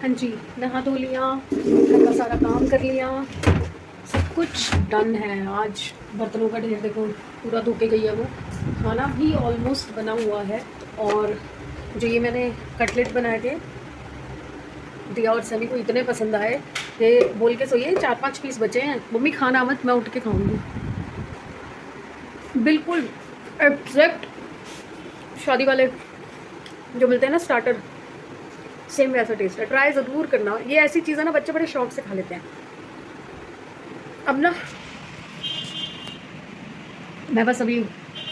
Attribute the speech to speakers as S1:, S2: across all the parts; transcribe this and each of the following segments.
S1: हाँ जी, नहा धो लिया, घर का सारा काम कर लिया, सब कुछ डन है। आज बर्तनों का ढेर देखो पूरा धो के गई है वो। खाना भी ऑलमोस्ट बना हुआ है। और जो ये मैंने कटलेट बनाए थे, दिया और सनी को इतने पसंद आए कि बोल के सोइए 4-5 पीस बचे हैं, मम्मी खाना मत, मैं उठ के खाऊंगी। बिल्कुल एग्जैक्ट शादी वाले जो मिलते हैं ना स्टार्टर, सेम वैसा टेस्ट है। ट्राई ज़रूर करना, ये ऐसी चीज़ है ना बच्चे बड़े शौक से खा लेते हैं। अब ना मैं बस अभी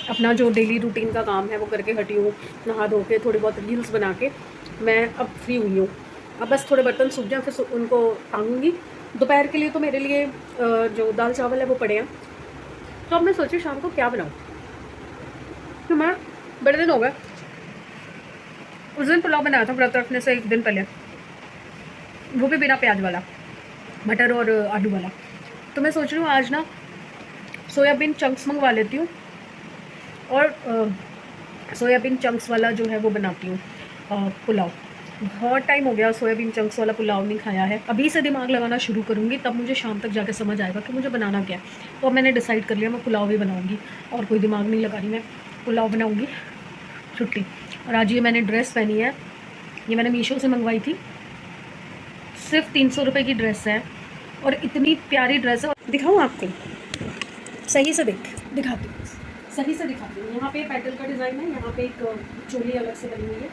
S1: अपना जो डेली रूटीन का काम है वो करके हटी हूँ, नहा धो के थोड़ी बहुत रील्स बना के मैं अब फ्री हुई हूँ। अब बस थोड़े बर्तन सूख जाएं फिर उनको टांगूंगी। दोपहर के लिए तो मेरे लिए जो दाल चावल है वो पड़े हैं, तो अब मैं सोची शाम को क्या बनाऊँ। तो मैं बड़े दिन हो गए, उस दिन पुलाव बनाया था व्रत रखने से एक दिन पहले, वो भी बिना प्याज वाला, मटर और आलू वाला। तो मैं सोच रही हूँ आज ना सोयाबीन चंक्स मंगवा लेती हूँ और सोयाबीन चंक्स वाला जो है वो बनाती हूँ पुलाव। बहुत टाइम हो गया सोयाबीन चंक्स वाला पुलाव नहीं खाया है। अभी से दिमाग लगाना शुरू करूँगी, तब मुझे शाम तक जाके समझ आएगा कि मुझे बनाना क्या है। तो अब मैंने डिसाइड कर लिया मैं पुलाव ही बनाऊँगी, और कोई दिमाग नहीं लगा रही, मैं पुलाव बनाऊँगी। छुट्टी। और आज ये मैंने ड्रेस पहनी है, ये मैंने मीशो से मंगवाई थी, सिर्फ 300 रुपये की ड्रेस है और इतनी प्यारी ड्रेस है। दिखाऊँ आपको, सही से दिखाती हूँ, सही से दिखाती हूँ। यहाँ पे पेटल का डिज़ाइन है, यहाँ पे एक चोली अलग से बनी हुई है,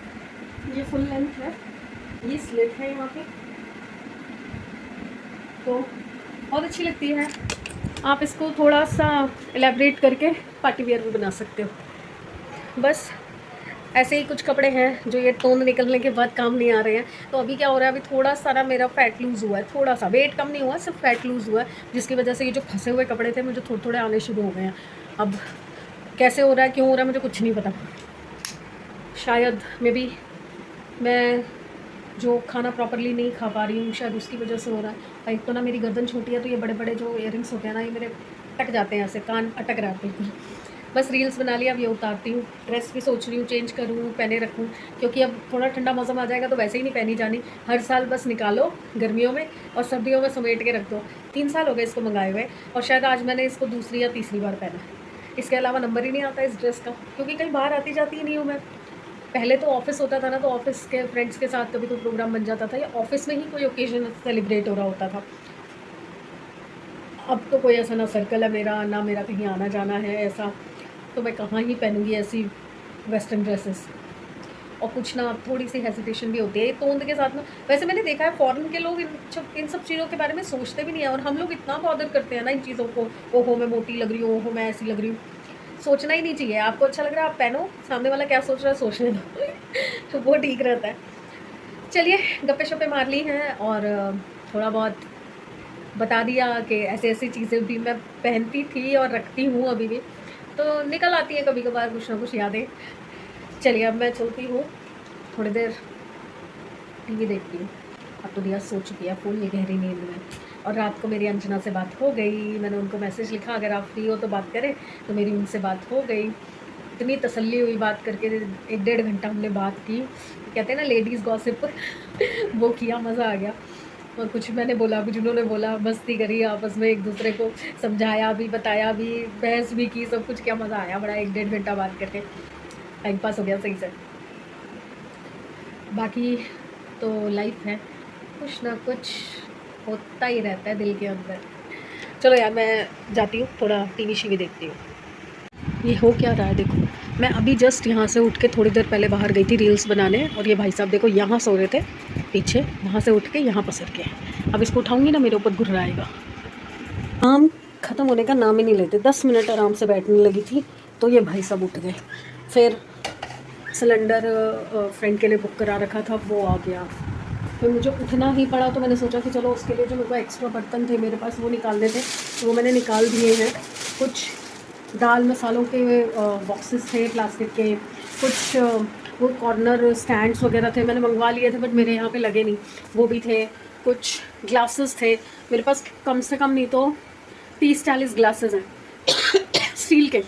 S1: ये फुल लेंथ है, ये स्लिट है यहाँ पे, तो बहुत अच्छी लगती है। आप इसको थोड़ा सा एलेबरेट करके पार्टी वेयर भी बना सकते हो। बस ऐसे ही कुछ कपड़े हैं जो ये तोंद निकलने के बाद काम नहीं आ रहे हैं। तो अभी क्या हो रहा है, अभी थोड़ा सारा मेरा फैट लूज़ हुआ है, थोड़ा सा, वेट कम नहीं हुआ, सिर्फ फैट लूज़ हुआ है, जिसकी वजह से ये जो फंसे हुए कपड़े थे मुझे थोड़े थोड़े आने शुरू हो गए हैं। अब कैसे हो रहा है, क्यों हो रहा है, मुझे कुछ नहीं पता। शायद मे बी मैं जो खाना प्रॉपरली नहीं खा पा रही हूँ, शायद उसकी वजह से हो रहा है। एक तो ना मेरी गर्दन छोटी है, तो ये बड़े बड़े जो इयररिंग्स होते हैं ना, ये मेरे अटक जाते हैं, ऐसे कान अटक रहे हैं बिल्कुल। बस रील्स बना लिया, अब ये उतारती हूँ। ड्रेस भी सोच रही हूँ चेंज करूँ, पहने रखूँ, क्योंकि अब थोड़ा ठंडा मौसम आ जाएगा तो वैसे ही नहीं पहनी जानी। हर साल बस निकालो गर्मियों में और सर्दियों में समेट के रख दो। 3 साल हो गए इसको मंगाए हुए, और शायद आज मैंने इसको दूसरी या तीसरी बार पहना। इसके अलावा नंबर ही नहीं आता इस ड्रेस का, क्योंकि कहीं बाहर आती जाती ही नहीं हूँ मैं। पहले तो ऑफिस होता था ना, तो ऑफिस के फ्रेंड्स के साथ कभी तो प्रोग्राम बन जाता था, या ऑफिस में ही कोई ओकेजन सेलिब्रेट हो रहा होता था। अब तो कोई ऐसा ना सर्कल है मेरा, ना मेरा कहीं आना जाना है ऐसा, तो मैं कहाँ ही पहनूँगी ऐसी वेस्टर्न ड्रेसेस। और कुछ ना थोड़ी सी हेजिटेशन भी होती है तोंद के साथ में। वैसे मैंने देखा है फॉरेन के लोग इन सब चीज़ों के बारे में सोचते भी नहीं है, और हम लोग इतना बॉदर करते हैं ना इन चीज़ों को। ओहो मैं मोटी लग रही हूँ, ओहो मैं ऐसी लग रही हूँ। सोचना ही नहीं चाहिए। आपको अच्छा लग रहा है आप पहनो, सामने वाला क्या सोच रहा है सोचने दो तो वो ठीक रहता है। चलिए गप्पे शप्पे मार ली हैं, और थोड़ा बहुत बता दिया कि ऐसी ऐसी चीज़ें भी मैं पहनती थी और रखती हूँ अभी भी, तो निकल आती है कभी कभार कुछ ना कुछ यादें। चलिए अब मैं चलती हूँ, थोड़ी देर टीवी देखती हूँ। अब तो दिया सो चुकी है फुल ये गहरी नींद में। और रात को मेरी अंजना से बात हो गई, मैंने उनको मैसेज लिखा अगर आप फ्री हो तो बात करें, तो मेरी उनसे बात हो गई। इतनी तसल्ली हुई बात करके, 1-1.5 घंटा हमने बात की। कहते हैं ना लेडीज़ गॉसिप वो किया, मज़ा आ गया। और कुछ मैंने बोला, कुछ उन्होंने बोला, मस्ती करी आपस में, एक दूसरे को समझाया भी, बताया भी, बहस भी की, सब कुछ किया, मज़ा आया बड़ा। 1-1.5 घंटा बात करके टाइम पास हो गया सही से। बाकी तो लाइफ है, कुछ ना कुछ होता ही रहता है दिल के अंदर। चलो यार मैं जाती हूँ, थोड़ा टीवी शीवी देखती हूँ। ये हो क्या रहा है देखो, मैं अभी जस्ट यहाँ से उठ के थोड़ी देर पहले बाहर गई थी रील्स बनाने, और ये भाई साहब देखो यहाँ सो रहे थे पीछे, वहाँ से उठ के यहाँ पसर के। अब इसको उठाऊंगी ना मेरे ऊपर घुर्राएगा। काम ख़त्म होने का नाम ही नहीं लेते। 10 मिनट आराम से बैठने लगी थी तो ये भाई साहब उठ गए। फिर सिलेंडर फ्रेंड के लिए बुक करा रखा था, वो आ गया, फिर मुझे उठना ही पड़ा। तो मैंने सोचा कि चलो उसके लिए जो मेरे को एक्स्ट्रा बर्तन थे मेरे पास वो निकालने थे, तो वो मैंने निकाल दिए हैं। कुछ दाल मसालों के बॉक्सेस थे प्लास्टिक के, कुछ वो कॉर्नर स्टैंड्स वगैरह थे, मैंने मंगवा लिए थे बट मेरे यहाँ पे लगे नहीं, वो भी थे। कुछ ग्लासेस थे मेरे पास, कम से कम नहीं तो 30-40 ग्लासेस हैं स्टील के,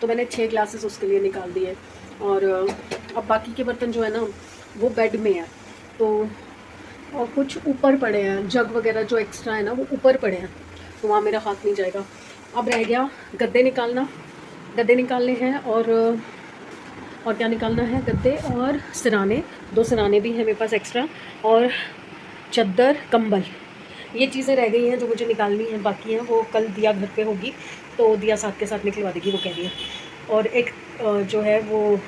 S1: तो मैंने 6 ग्लासेस उसके लिए निकाल दिए। और अब बाकी के बर्तन जो है ना वो बेड में है, तो और कुछ ऊपर पड़े हैं, जग वगैरह जो एक्स्ट्रा है ना वो ऊपर पड़े हैं, तो वहाँ मेरा हाथ नहीं जाएगा। अब रह गया गद्दे निकालना, गद्दे निकालने हैं और क्या निकालना है, गद्दे और सिराने, 2 सिराने भी हैं मेरे पास एक्स्ट्रा, और चद्दर कंबल, ये चीज़ें रह गई हैं जो मुझे निकालनी है। बाकी हैं वो कल दिया घर पे होगी तो दिया साथ के साथ निकलवा देगी, वो कह रही है। और एक जो है वो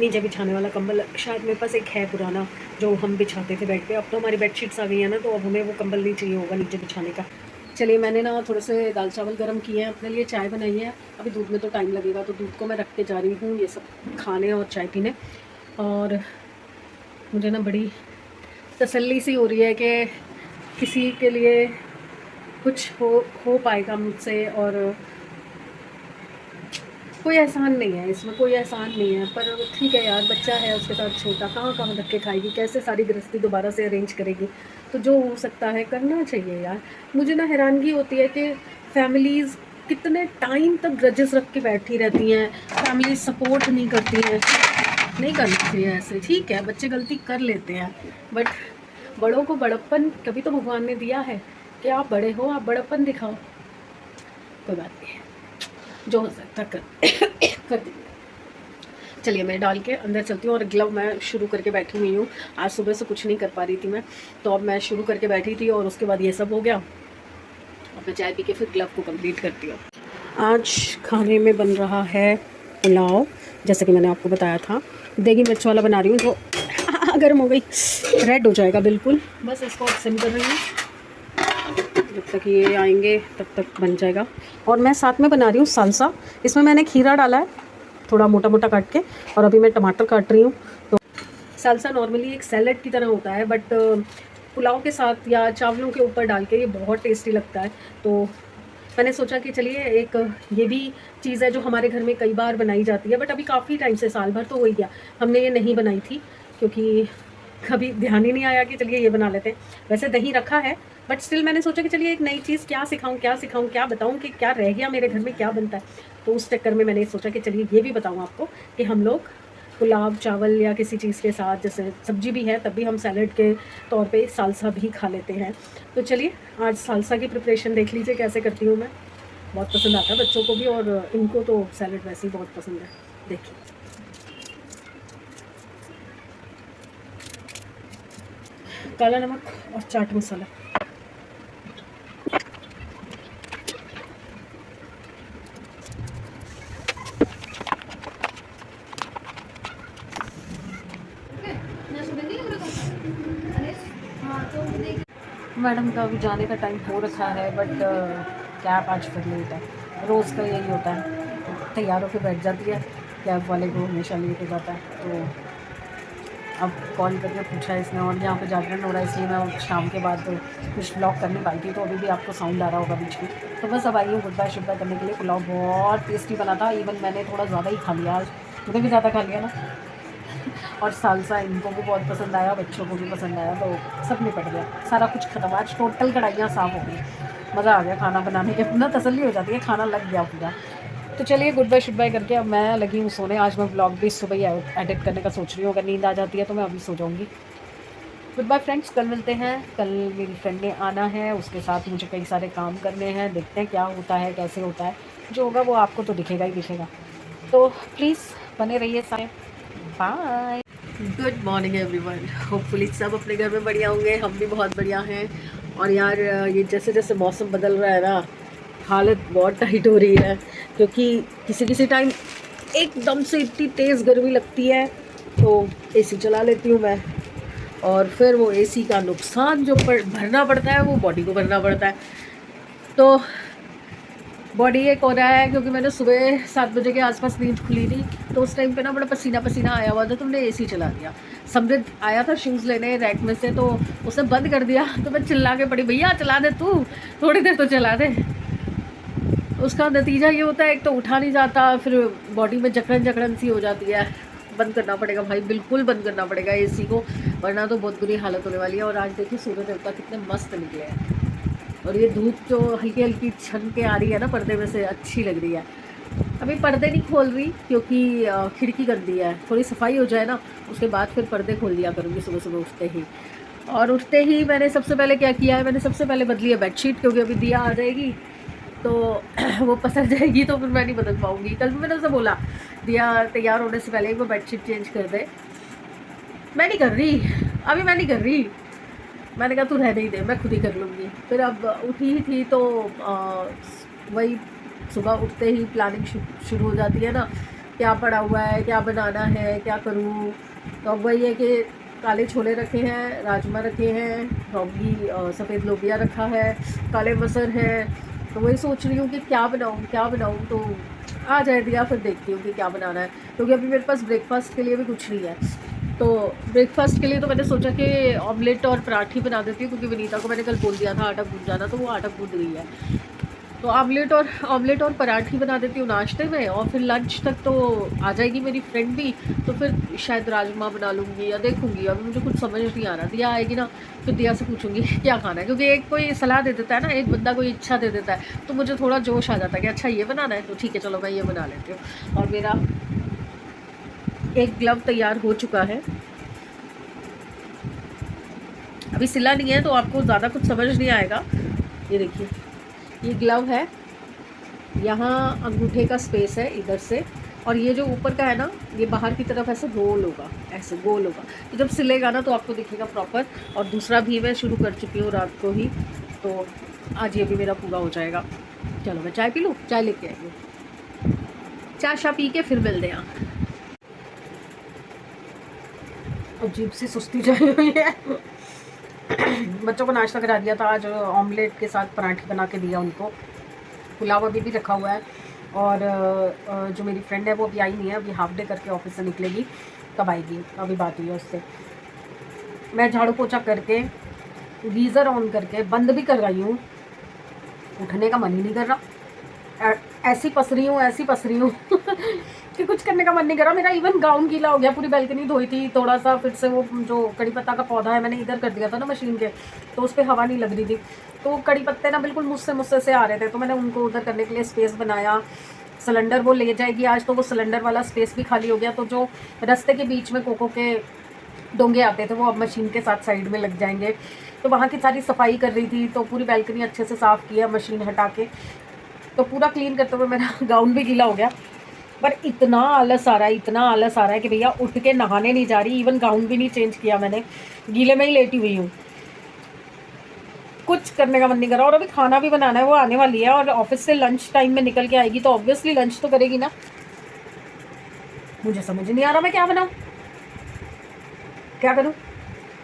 S1: नीचे बिछाने वाला कंबल शायद मेरे पास एक है पुराना, जो हम बिछाते थे बेड पे। अब तो हमारी बेडशीट्स आ गई हैं ना, तो अब हमें वो कंबल नहीं चाहिए होगा नीचे बिछाने का। चलिए, मैंने ना थोड़े से दाल चावल गर्म किए हैं, अपने लिए चाय बनाई है। अभी दूध में तो टाइम लगेगा, तो दूध को मैं रख के जा रही हूँ ये सब खाने और चाय पीने। और मुझे ना बड़ी तसल्ली सी हो रही है कि किसी के लिए कुछ हो पाएगा मुझसे, और कोई एहसान नहीं है इसमें, कोई एहसान नहीं है। पर ठीक है यार, बच्चा है, उसके साथ छोटा, कहाँ कहाँ धक्के खाएगी, कैसे सारी गृहस्थी दोबारा से अरेंज करेगी। तो जो हो सकता है करना चाहिए यार। मुझे ना हैरानगी होती है कि फैमिलीज़ कितने टाइम तक ग्रजेस रख के बैठी रहती हैं, फैमिली सपोर्ट नहीं करती हैं। नहीं करना चाहिए ऐसे। ठीक है, बच्चे गलती कर लेते हैं, बट बड़ों को बड़प्पन कभी तो भगवान ने दिया है कि आप बड़े हो, आप बड़प्पन दिखाओ। कोई बात नहीं है, जो हो सकता कर देंगे। चलिए, मैं डाल के अंदर चलती हूँ। और ग्लव मैं शुरू करके बैठी हुई हूँ, आज सुबह से कुछ नहीं कर पा रही थी मैं, तो अब मैं शुरू करके बैठी थी और उसके बाद ये सब हो गया। अब मैं चाय पी के फिर ग्लव को कंप्लीट करती हूँ। आज खाने में बन रहा है पुलाव, जैसे कि मैंने आपको बताया था। देगी मिर्च वाला बना रही हूँ, तो गर्म हो गई, रेड हो जाएगा बिल्कुल। बस इसको सिम कर रही हूँ, जब तक ये आएंगे तब तक बन जाएगा। और मैं साथ में बना रही हूँ सालसा। इसमें मैंने खीरा डाला है थोड़ा मोटा मोटा काट के, और अभी मैं टमाटर काट रही हूँ। तो सालसा नॉर्मली एक सैलेड की तरह होता है, बट पुलाव के साथ या चावलों के ऊपर डाल के ये बहुत टेस्टी लगता है। तो मैंने सोचा कि चलिए, एक ये भी चीज़ है जो हमारे घर में कई बार बनाई जाती है, बट अभी काफ़ी टाइम से, साल भर तो हो ही गया, हमने ये नहीं बनाई थी, क्योंकि कभी ध्यान ही नहीं आया कि चलिए ये बना लेते हैं। वैसे दही रखा है, बट स्टिल मैंने सोचा कि चलिए एक नई चीज़ क्या सिखाऊं, क्या बताऊं कि क्या रह गया मेरे घर में, क्या बनता है। तो उस चक्कर में मैंने सोचा कि चलिए ये भी बताऊं आपको कि हम लोग पुलाव चावल या किसी चीज़ के साथ, जैसे सब्जी भी है तब भी हम सैलड के तौर पे सालसा भी खा लेते हैं। तो चलिए, आज सालसा की प्रिपरेशन देख लीजिए कैसे करती हूँ मैं। बहुत पसंद आता है बच्चों को भी, और इनको तो सैलड वैसे ही बहुत पसंद है। देखिए, काला नमक और चाट मसाला। मैडम का अभी जाने का टाइम हो रखा है, बट कैब आज फिर लेट है। रोज़ का यही होता है, तैयार होकर बैठ जाती है, कैब वाले को हमेशा लेट हो जाता है। तो अब कॉल करके पूछा है इसने, और यहाँ पे जागरण हो रहा है, इसलिए मैं शाम के बाद कुछ ब्लॉग कर नहीं पाई थी, तो अभी भी आपको साउंड आ रहा होगा बीच में। तो बस अब आई हूँ गुड बाय शुड बाय करने के लिए। पुलाव बहुत टेस्टी बना था, इवन मैंने थोड़ा ज़्यादा ही खा लिया आज, मुझे भी ज़्यादा खा लिया ना। और सालसा इनको भी बहुत पसंद आया, बच्चों को भी पसंद आया, तो सब निपट गया, सारा कुछ खत्म। आज टोटल कढ़ाइयाँ साफ़ हो गई, मज़ा आ गया खाना बनाने के, ना तसल्ली हो जाती है, खाना लग गया पूरा। तो चलिए, गुड बाय शुड बाय करके अब मैं लगी हूँ सोने। आज मैं ब्लॉग भी सुबह ही एडिट करने का सोच रही हूँ, अगर नींद आ जाती है तो मैं अभी सो जाऊँगी। गुड बाय फ्रेंड्स, कल मिलते हैं। कल मेरी फ्रेंड ने आना है, उसके साथ मुझे कई सारे काम करने हैं, देखते हैं क्या होता है, कैसे होता है। जो होगा वो आपको तो दिखेगा ही दिखेगा। तो प्लीज़ बने रहिए सारे। Bye, good morning everyone. Hopefully सब अपने घर में बढ़िया होंगे, हम भी बहुत बढ़िया हैं। और यार, ये जैसे जैसे मौसम बदल रहा है ना, हालत बहुत टाइट हो रही है, क्योंकि किसी किसी टाइम एकदम से इतनी तेज़ गर्मी लगती है, तो एसी चला लेती हूँ मैं, और फिर वो एसी का नुकसान जो भरना पड़ता है वो बॉडी को भरना पड़ता है। तो बॉडी एक हो रहा है, क्योंकि मैंने सुबह 7 बजे के आसपास नींद खुली थी, तो उस टाइम पे ना बड़ा पसीना पसीना आया हुआ था, तो हमने एसी चला दिया। समृद्ध आया था शूज़ लेने रैक में से, तो उसने बंद कर दिया, तो मैं चिल्ला के पड़ी, भैया चला दे तू, थोड़ी देर तो चला दे। उसका नतीजा ये होता है, एक तो उठा नहीं जाता, फिर बॉडी में जकड़न जकड़न सी हो जाती है। बंद करना पड़ेगा भाई, बिल्कुल बंद करना पड़ेगा एसी को, वरना तो बहुत बुरी हालत होने वाली है। और आज देखिए सूर्य देवता कितने मस्त निकले हैं, और ये धूप जो हल्की हल्की छन के आ रही है ना पर्दे में से, अच्छी लग रही है। अभी पर्दे नहीं खोल रही, क्योंकि खिड़की कर दी है, थोड़ी सफाई हो जाए ना, उसके बाद फिर पर्दे खोल दिया करूँगी सुबह सुबह उठते ही। और उठते ही मैंने सबसे पहले क्या किया है, मैंने सबसे पहले बदली है बेडशीट, क्योंकि अभी दिया आ जाएगी तो वो पसर जाएगी तो फिर मैं नहीं बदल पाऊँगी। कल भी मैंने उसे बोला दिया तैयार होने से पहले वो बेडशीट चेंज कर दे, मैं नहीं कर रही, अभी मैं नहीं कर रही। मैंने कहा तू रहने ही दे, मैं खुद ही कर लूँगी। फिर अब उठी ही थी तो वही सुबह उठते ही प्लानिंग शुरू हो जाती है ना, क्या पड़ा हुआ है, क्या बनाना है, क्या करूँ। तो अब वही है कि काले छोले रखे हैं, राजमा रखे हैं, लौकी सफ़ेद लोबिया रखा है, काले मसर है। तो वही सोच रही हूँ कि क्या बनाऊँ क्या बनाऊँ। तो आ जाए दिया, फिर देखती हूँ कि क्या बनाना है, क्योंकि अभी मेरे पास ब्रेकफास्ट के लिए भी कुछ नहीं है। तो ब्रेकफास्ट के लिए तो मैंने सोचा कि ऑमलेट और पराठी बना देती हूँ, क्योंकि विनीता को मैंने कल बोल दिया था आटा गूँध जाना, तो वो आटा गूँध गई है। तो ऑमलेट और पराठी बना देती हूँ नाश्ते में, और फिर लंच तक तो आ जाएगी मेरी फ्रेंड भी, तो फिर शायद राजमा बना लूँगी या देखूँगी। अभी मुझे कुछ समझ नहीं आ रहा। दिया आएगी ना, फिर दिया से पूछूँगी क्या खाना है, क्योंकि एक कोई सलाह दे देता है ना, एक बंदा कोई इच्छा दे देता है, तो मुझे थोड़ा जोश आ जाता है कि अच्छा ये बनाना है, तो ठीक है चलो मैं ये बना लेती हूँ। और मेरा एक ग्लव तैयार हो चुका है, अभी सिला नहीं है तो आपको ज़्यादा कुछ समझ नहीं आएगा। ये देखिए, ये ग्लव है, यहाँ अंगूठे का स्पेस है इधर से, और ये जो ऊपर का है ना, ये बाहर की तरफ ऐसे गोल होगा, ऐसे गोल होगा। तो जब सिलेगा ना तो आपको दिखेगा प्रॉपर। और दूसरा भी मैं शुरू कर चुकी हूँ रात को ही, तो आज ये भी मेरा पूरा हो जाएगा। चलो मैं चाय पी लूँ, चाय लेके आई हूँ, चाय शाय पी के फिर मिलते हैं। अजीब सी सुस्ती चली हुई है। बच्चों को नाश्ता करा दिया था, आज ऑमलेट के साथ पराठे बना के दिया उनको। पुलाव अभी भी रखा हुआ है, और जो मेरी फ्रेंड है वो अभी आई नहीं है, अभी हाफ डे करके ऑफिस से निकलेगी, कब आएगी अभी बात हुई है उससे। मैं झाड़ू पोछा करके गीज़र ऑन करके बंद भी कर रही हूँ, उठने का मन ही नहीं कर रहा। ऐसी पस रही हूँ कि कुछ करने का मन नहीं कर रहा। मेरा इवन गाउन गीला हो गया, पूरी बैल्कनी धोई थी, थोड़ा सा फिर से वो जो कड़ी पत्ता का पौधा है मैंने इधर कर दिया था ना मशीन के, तो उस पर हवा नहीं लग रही थी, तो कड़ी पत्ते ना बिल्कुल मुझसे से आ रहे थे, तो मैंने उनको उधर करने के लिए स्पेस बनाया। सिलेंडर वो ले जाएगी आज, तो वो सिलेंडर वाला स्पेस भी खाली हो गया। तो जो रास्ते के बीच में कोको के डोंगे आते थे वो अब मशीन के साथ साइड में लग जाएंगे। तो वहाँ की सारी सफाई कर रही थी, तो पूरी बैल्कनी अच्छे से साफ़ किया मशीन हटा के, तो पूरा क्लीन करते हुए मेरा गाउन भी गीला हो गया। पर इतना आलस आ रहा है कि भैया उठ के नहाने नहीं जा रही, इवन गाउन भी नहीं चेंज किया मैंने, गीले में ही लेटी हुई हूँ, कुछ करने का मन नहीं कर रहा। और अभी खाना भी बनाना है, वो आने वाली है और ऑफिस से लंच टाइम में निकल के आएगी, तो ऑब्वियसली लंच तो करेगी ना। मुझे समझ नहीं आ रहा मैं क्या बनाऊँ, क्या करूँ।